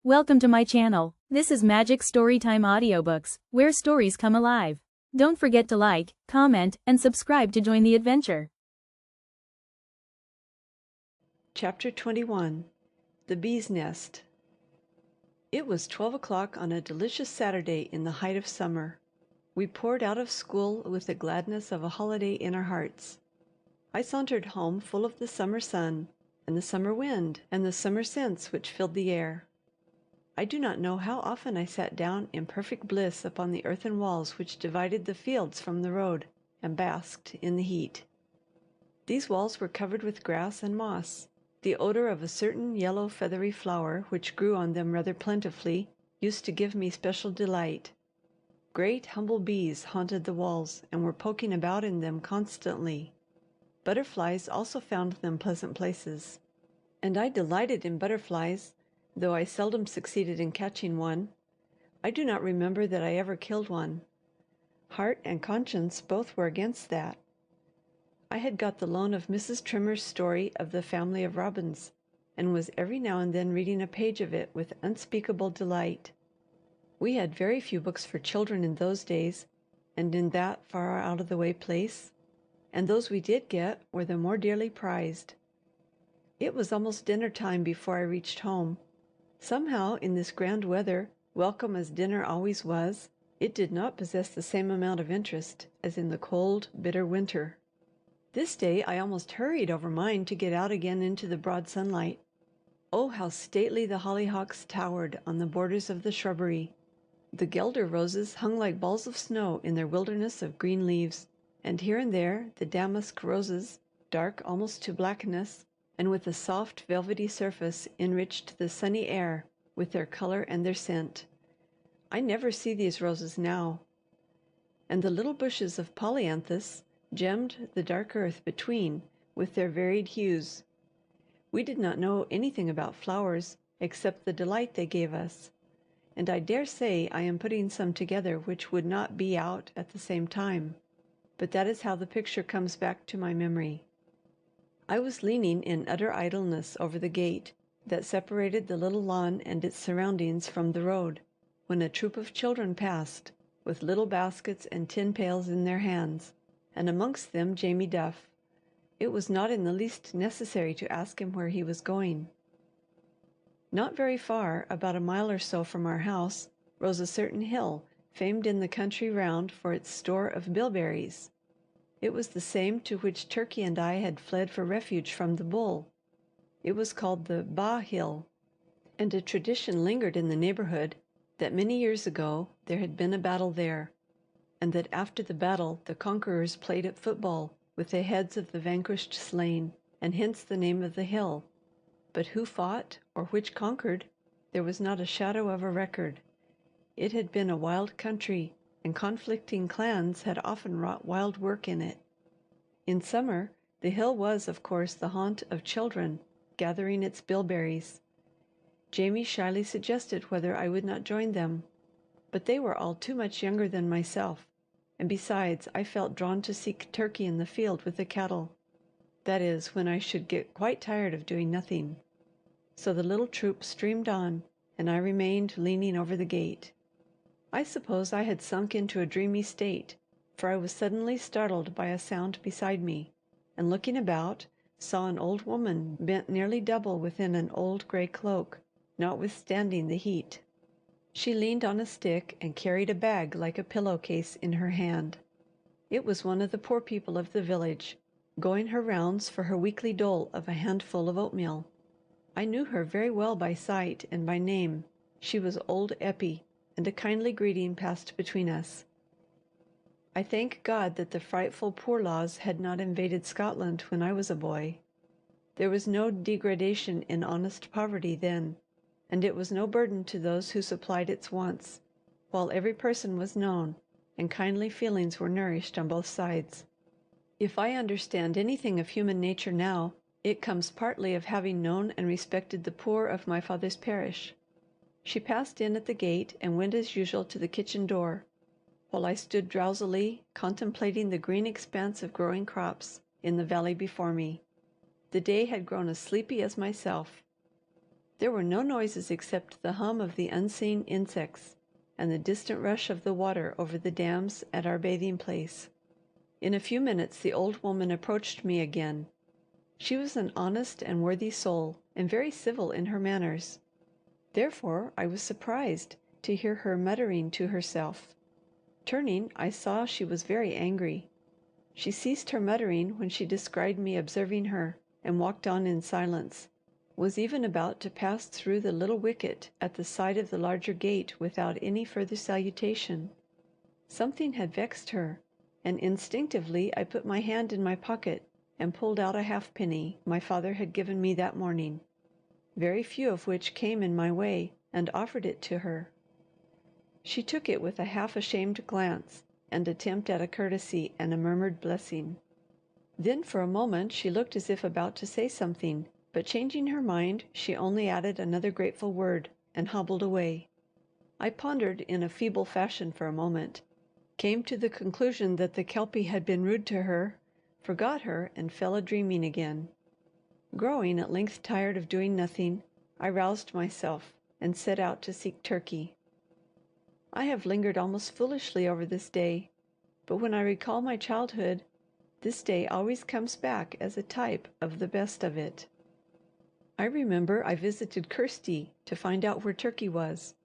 Welcome to my channel. This is Magic Storytime Audiobooks, where stories come alive. Don't forget to like, comment, and subscribe to join the adventure. Chapter 21 The Bee's Nest. It was 12 o'clock on a delicious Saturday in the height of summer. We poured out of school with the gladness of a holiday in our hearts. I sauntered home full of the summer sun, and the summer wind, and the summer scents which filled the air. I do not know how often I sat down in perfect bliss upon the earthen walls which divided the fields from the road, and basked in the heat. These walls were covered with grass and moss. The odor of a certain yellow feathery flower which grew on them rather plentifully used to give me special delight. Great humble bees haunted the walls and were poking about in them constantly. Butterflies also found them pleasant places, and I delighted in butterflies, though I seldom succeeded in catching one. I do not remember that I ever killed one. Heart and conscience both were against that. I had got the loan of Mrs. Trimmer's story of the family of robins, and was every now and then reading a page of it with unspeakable delight. We had very few books for children in those days, and in that far out of the way place, and those we did get were the more dearly prized. It was almost dinner time before I reached home. Somehow, in this grand weather, welcome as dinner always was, it did not possess the same amount of interest as in the cold, bitter winter. This day I almost hurried over mine to get out again into the broad sunlight. Oh, how stately the hollyhocks towered on the borders of the shrubbery! The guelder roses hung like balls of snow in their wilderness of green leaves, and here and there the damask roses, dark almost to blackness, and with a soft velvety surface, enriched the sunny air with their colour and their scent. I never see these roses now. And the little bushes of polyanthus gemmed the dark earth between with their varied hues. We did not know anything about flowers except the delight they gave us, and I dare say I am putting some together which would not be out at the same time, but that is how the picture comes back to my memory. I was leaning in utter idleness over the gate that separated the little lawn and its surroundings from the road, when a troop of children passed, with little baskets and tin pails in their hands, and amongst them Jamie Duff. It was not in the least necessary to ask him where he was going. Not very far, about a mile or so from our house, rose a certain hill, famed in the country round for its store of bilberries. It was the same to which Turkey and I had fled for refuge from the bull. It was called the Ba Hill, and a tradition lingered in the neighbourhood that many years ago there had been a battle there, and that after the battle the conquerors played at football with the heads of the vanquished slain, and hence the name of the hill. But who fought, or which conquered, there was not a shadow of a record. It had been a wild country, and conflicting clans had often wrought wild work in it. In summer, the hill was, of course, the haunt of children, gathering its bilberries. Jamie shyly suggested whether I would not join them, but they were all too much younger than myself, and besides, I felt drawn to seek Turkey in the field with the cattle. That is, when I should get quite tired of doing nothing. So the little troop streamed on, and I remained leaning over the gate. I suppose I had sunk into a dreamy state, for I was suddenly startled by a sound beside me, and looking about, saw an old woman bent nearly double within an old grey cloak, notwithstanding the heat. She leaned on a stick and carried a bag like a pillow case in her hand. It was one of the poor people of the village, going her rounds for her weekly dole of a handful of oatmeal. I knew her very well by sight and by name. She was old Eppie, and a kindly greeting passed between us. I thank God that the frightful poor laws had not invaded Scotland when I was a boy. There was no degradation in honest poverty then, and it was no burden to those who supplied its wants, while every person was known, and kindly feelings were nourished on both sides. If I understand anything of human nature now, it comes partly of having known and respected the poor of my father's parish. She passed in at the gate and went as usual to the kitchen door, while I stood drowsily contemplating the green expanse of growing crops in the valley before me. The day had grown as sleepy as myself. There were no noises except the hum of the unseen insects and the distant rush of the water over the dams at our bathing place. In a few minutes the old woman approached me again. She was an honest and worthy soul, and very civil in her manners. Therefore I was surprised to hear her muttering to herself. Turning, I saw she was very angry. She ceased her muttering when she descried me observing her, and walked on in silence, was even about to pass through the little wicket at the side of the larger gate without any further salutation. Something had vexed her, and instinctively I put my hand in my pocket and pulled out a halfpenny my father had given me that morning, very few of which came in my way, and offered it to her. She took it with a half ashamed glance and attempt at a courtesy and a murmured blessing. Then for a moment she looked as if about to say something, but changing her mind, she only added another grateful word and hobbled away. I pondered in a feeble fashion for a moment, came to the conclusion that the Kelpie had been rude to her, forgot her, and fell a dreaming again. Growing at length tired of doing nothing, I roused myself and set out to seek Turkey. I have lingered almost foolishly over this day, but when I recall my childhood, this day always comes back as a type of the best of it. I remember I visited Kirsty to find out where Turkey was.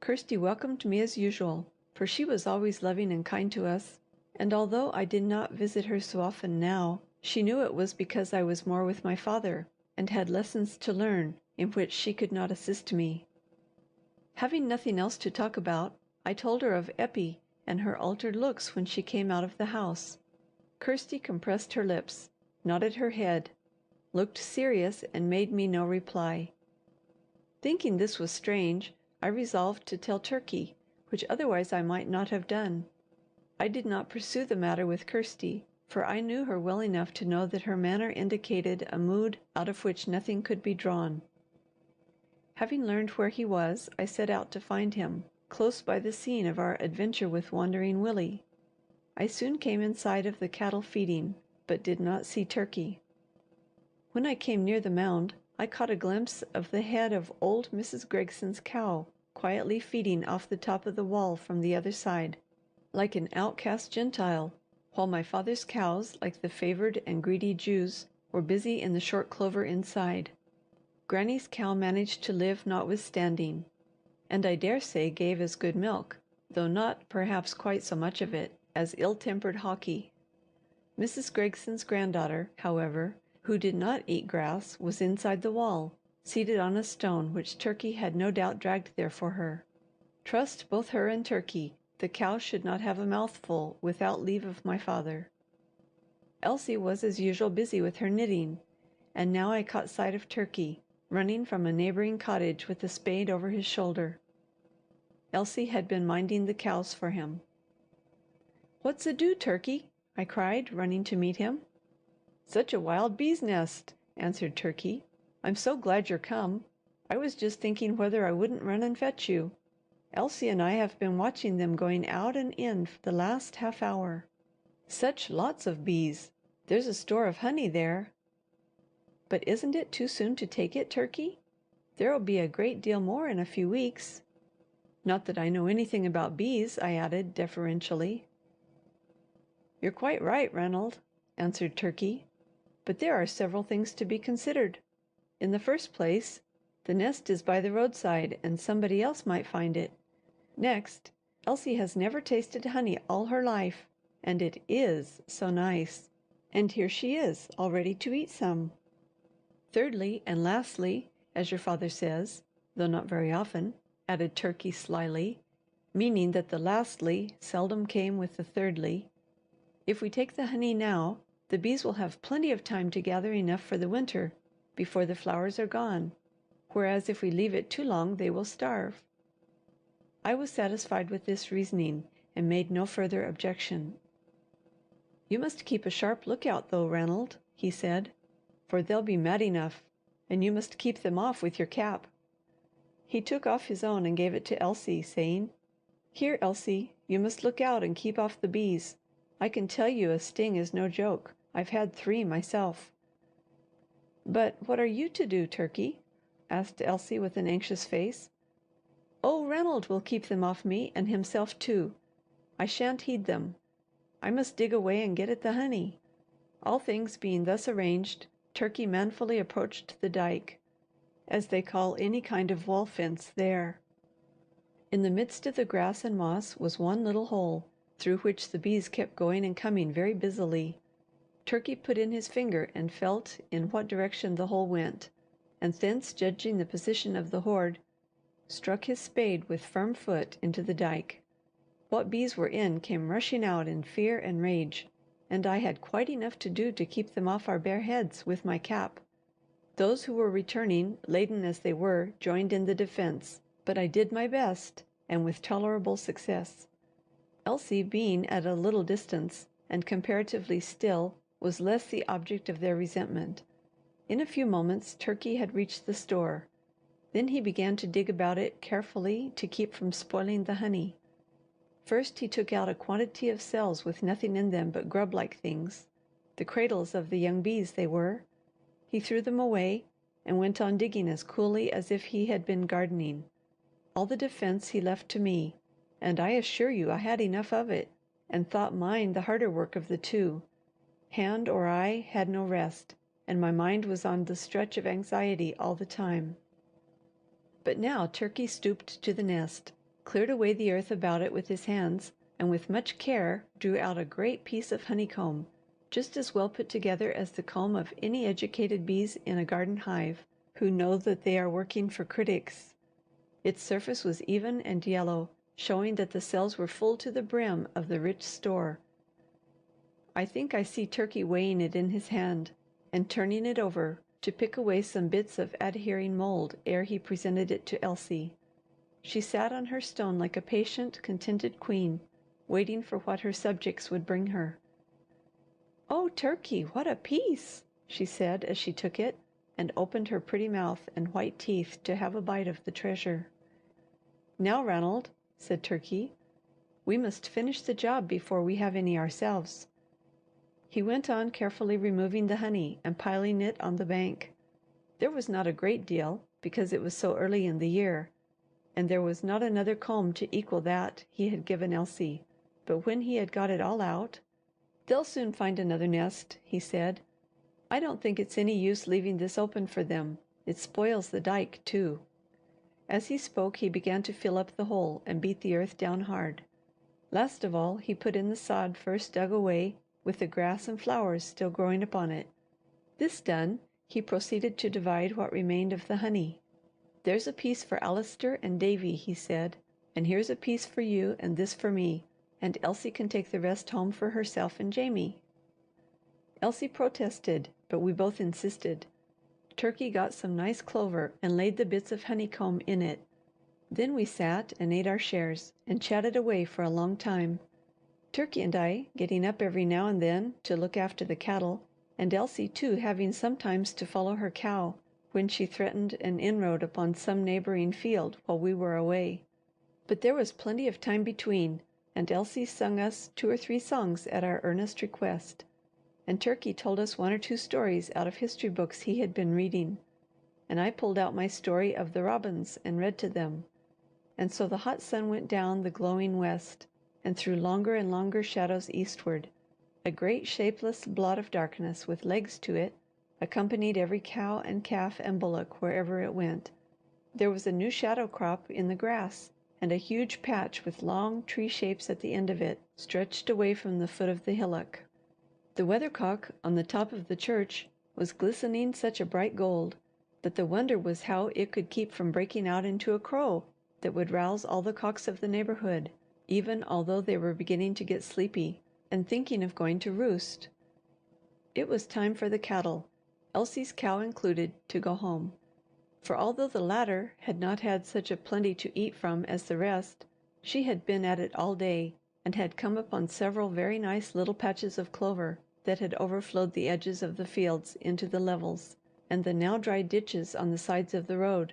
Kirsty welcomed me as usual, for she was always loving and kind to us, and although I did not visit her so often now, she knew it was because I was more with my father, and had lessons to learn in which she could not assist me. Having nothing else to talk about, I told her of Eppie and her altered looks when she came out of the house. Kirsty compressed her lips, nodded her head, looked serious, and made me no reply. Thinking this was strange, I resolved to tell Turkey, which otherwise I might not have done. I did not pursue the matter with Kirsty, for I knew her well enough to know that her manner indicated a mood out of which nothing could be drawn. Having learned where he was, I set out to find him, close by the scene of our adventure with Wandering Willie. I soon came in sight of the cattle feeding, but did not see Turkey. When I came near the mound, I caught a glimpse of the head of old Mrs. Gregson's cow, quietly feeding off the top of the wall from the other side, like an outcast Gentile, while my father's cows, like the favoured and greedy Jews, were busy in the short clover inside. Grannie's cow managed to live notwithstanding, and I dare say gave as good milk, though not perhaps quite so much of it, as ill-tempered Hawkie. Mrs. Gregson's granddaughter, however, who did not eat grass, was inside the wall, seated on a stone which Turkey had no doubt dragged there for her. Trust both her and Turkey, the cow should not have a mouthful without leave of my father. Elsie was as usual busy with her knitting, and now I caught sight of Turkey, running from a neighbouring cottage with a spade over his shoulder. Elsie had been minding the cows for him. "What's ado, Turkey?" I cried, running to meet him. "Such a wild bee's nest!" answered Turkey. "I'm so glad you're come. I was just thinking whether I wouldn't run and fetch you. Elsie and I have been watching them going out and in the last half hour. Such lots of bees! There's a store of honey there. But isn't it too soon to take it, Turkey? There'll be a great deal more in a few weeks. Not that I know anything about bees," I added deferentially. "You're quite right, Ranald," answered Turkey. "But there are several things to be considered. In the first place, the nest is by the roadside, and somebody else might find it. Next, Elsie has never tasted honey all her life, and it is so nice. And here she is, all ready to eat some. Thirdly, and lastly, as your father says, though not very often," added Turkey slyly, meaning that the lastly seldom came with the thirdly, "if we take the honey now, the bees will have plenty of time to gather enough for the winter before the flowers are gone, whereas if we leave it too long they will starve." I was satisfied with this reasoning, and made no further objection. "You must keep a sharp lookout, though, Ranald," he said, "for they'll be mad enough, and you must keep them off with your cap." He took off his own and gave it to Elsie, saying, "Here, Elsie, you must look out and keep off the bees. I can tell you a sting is no joke. I've had 3 myself." "But what are you to do, Turkey?" asked Elsie with an anxious face. "Oh, Ranald will keep them off me and himself too. I shan't heed them. I must dig away and get at the honey." All things being thus arranged, Turkey manfully approached the dyke, as they call any kind of wall fence there. In the midst of the grass and moss was one little hole, through which the bees kept going and coming very busily. Turkey put in his finger and felt in what direction the hole went, and thence, judging the position of the hoard, struck his spade with firm foot into the dyke. What bees were in came rushing out in fear and rage, and I had quite enough to do to keep them off our bare heads with my cap. Those who were returning, laden as they were, joined in the defence, but I did my best, and with tolerable success. Elsie, being at a little distance, and comparatively still, was less the object of their resentment. In a few moments Turkey had reached the store. Then he began to dig about it carefully to keep from spoiling the honey. First he took out a quantity of cells with nothing in them but grub-like things. The cradles of the young bees they were. He threw them away, and went on digging as coolly as if he had been gardening. All the defence he left to me, and I assure you I had enough of it, and thought mine the harder work of the two. Hand or eye had no rest, and my mind was on the stretch of anxiety all the time. But now Turkey stooped to the nest, cleared away the earth about it with his hands, and with much care drew out a great piece of honeycomb, just as well put together as the comb of any educated bees in a garden hive, who know that they are working for critics. Its surface was even and yellow, showing that the cells were full to the brim of the rich store. I think I see Turkey weighing it in his hand, and turning it over to pick away some bits of adhering mold ere he presented it to Elsie. She sat on her stone like a patient, contented queen, waiting for what her subjects would bring her. "Oh, Turkey, what a piece!" she said as she took it, and opened her pretty mouth and white teeth to have a bite of the treasure. "Now, Ranald," said Turkey, "we must finish the job before we have any ourselves." He went on carefully removing the honey and piling it on the bank. There was not a great deal, because it was so early in the year, and there was not another comb to equal that he had given Elsie, but when he had got it all out, "They'll soon find another nest," he said. "I don't think it's any use leaving this open for them. It spoils the dyke, too." As he spoke he began to fill up the hole and beat the earth down hard. Last of all he put in the sod first dug away, with the grass and flowers still growing upon it. This done, he proceeded to divide what remained of the honey. "There's a piece for Allister and Davy," he said, "and here's a piece for you and this for me, and Elsie can take the rest home for herself and Jamie." Elsie protested, but we both insisted. Turkey got some nice clover and laid the bits of honeycomb in it. Then we sat and ate our shares, and chatted away for a long time. Turkey and I getting up every now and then to look after the cattle, and Elsie too having sometimes to follow her cow when she threatened an inroad upon some neighbouring field while we were away. But there was plenty of time between, and Elsie sung us 2 or 3 songs at our earnest request, and Turkey told us 1 or 2 stories out of history books he had been reading, and I pulled out my story of the robins and read to them. And so the hot sun went down the glowing west, and threw longer and longer shadows eastward. A great shapeless blot of darkness with legs to it accompanied every cow and calf and bullock wherever it went. There was a new shadow crop in the grass, and a huge patch with long tree shapes at the end of it stretched away from the foot of the hillock. The weathercock on the top of the church was glistening such a bright gold that the wonder was how it could keep from breaking out into a crow that would rouse all the cocks of the neighbourhood, even although they were beginning to get sleepy and thinking of going to roost. It was time for the cattle, Elsie's cow included, to go home. For although the latter had not had such a plenty to eat from as the rest, she had been at it all day, and had come upon several very nice little patches of clover that had overflowed the edges of the fields into the levels, and the now dry ditches on the sides of the road.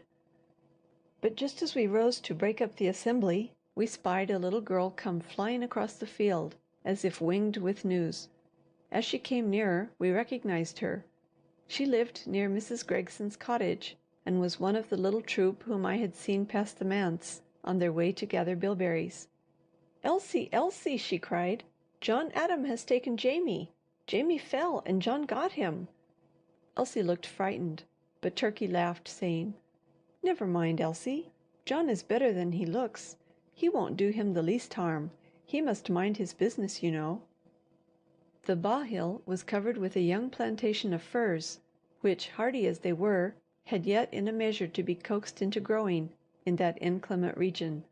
But just as we rose to break up the assembly, we spied a little girl come flying across the field, as if winged with news. As she came nearer, we recognized her. She lived near Mrs. Gregson's cottage, and was one of the little troop whom I had seen pass the manse on their way to gather bilberries. "Elsie, Elsie!" she cried. "John Adam has taken Jamie. Jamie fell and John got him." Elsie looked frightened, but Turkey laughed, saying, "Never mind, Elsie. John is better than he looks. He won't do him the least harm. He must mind his business, you know." The Baa-hill was covered with a young plantation of firs, which, hardy as they were, had yet in a measure to be coaxed into growing in that inclement region.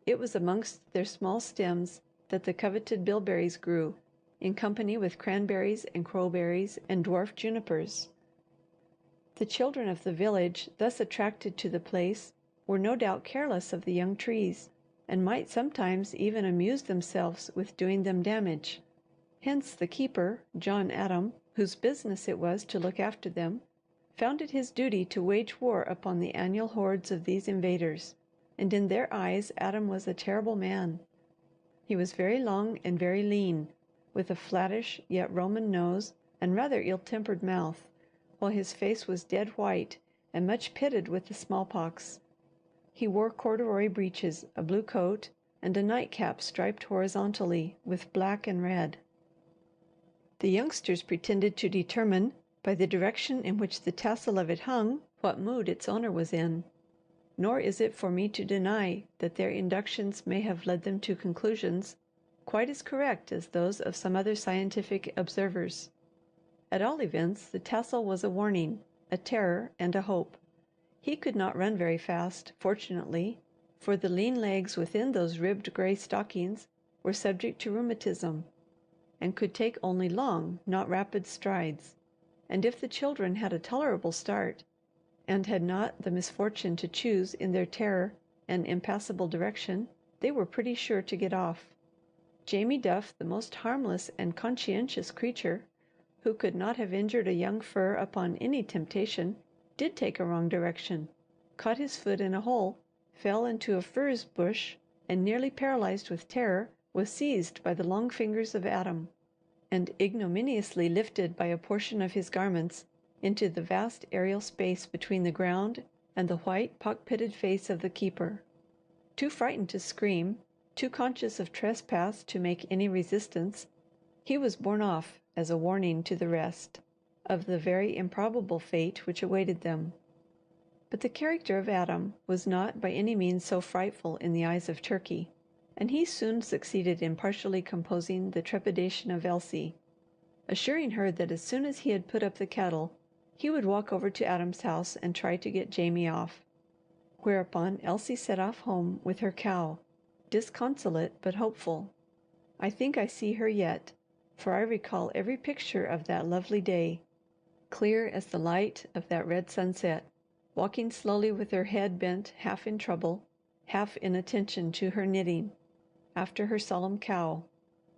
It was amongst their small stems that the coveted bilberries grew, in company with cranberries and crowberries and dwarf junipers. The children of the village, thus attracted to the place, were no doubt careless of the young trees, and might sometimes even amuse themselves with doing them damage. Hence the keeper, John Adam, whose business it was to look after them, found it his duty to wage war upon the annual hordes of these invaders, and in their eyes Adam was a terrible man. He was very long and very lean, with a flattish yet Roman nose and rather ill-tempered mouth, while his face was dead white and much pitted with the smallpox. He wore corduroy breeches, a blue coat, and a nightcap striped horizontally with black and red. The youngsters pretended to determine, by the direction in which the tassel of it hung, what mood its owner was in. Nor is it for me to deny that their inductions may have led them to conclusions quite as correct as those of some other scientific observers. At all events, the tassel was a warning, a terror, and a hope. He could not run very fast, fortunately, for the lean legs within those ribbed gray stockings were subject to rheumatism, and could take only long, not rapid strides. And if the children had a tolerable start, and had not the misfortune to choose in their terror an impassable direction, they were pretty sure to get off. Jamie Duff, the most harmless and conscientious creature, who could not have injured a young fir upon any temptation, did take a wrong direction, caught his foot in a hole, fell into a furze bush, and nearly paralyzed with terror, was seized by the long fingers of Adam, and ignominiously lifted by a portion of his garments into the vast aerial space between the ground and the white, pock-pitted face of the keeper. Too frightened to scream, too conscious of trespass to make any resistance, he was borne off as a warning to the rest of the very improbable fate which awaited them. But the character of Adam was not by any means so frightful in the eyes of Turkey, and he soon succeeded in partially composing the trepidation of Elsie, assuring her that as soon as he had put up the kettle, he would walk over to Adam's house and try to get Jamie off. Whereupon Elsie set off home with her cow, disconsolate but hopeful. I think I see her yet, for I recall every picture of that lovely day, clear as the light of that red sunset, walking slowly with her head bent half in trouble, half in attention to her knitting, after her solemn cow,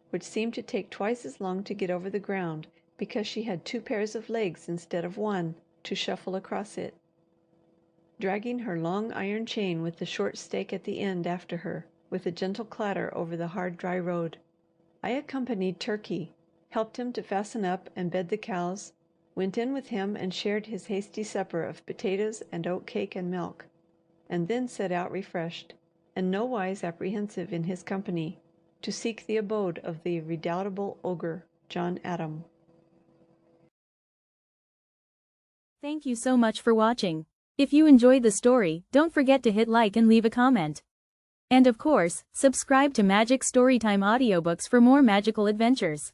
which seemed to take twice as long to get over the ground because she had 2 pairs of legs instead of 1 to shuffle across it, dragging her long iron chain with the short stake at the end after her, with a gentle clatter over the hard, dry road. I accompanied Turkey, helped him to fasten up and bed the cows, went in with him and shared his hasty supper of potatoes and oat cake and milk, and then set out refreshed, and nowise apprehensive in his company, to seek the abode of the redoubtable ogre, John Adam. Thank you so much for watching. If you enjoyed the story, don't forget to hit like and leave a comment. And of course, subscribe to Magic Storytime Audiobooks for more magical adventures.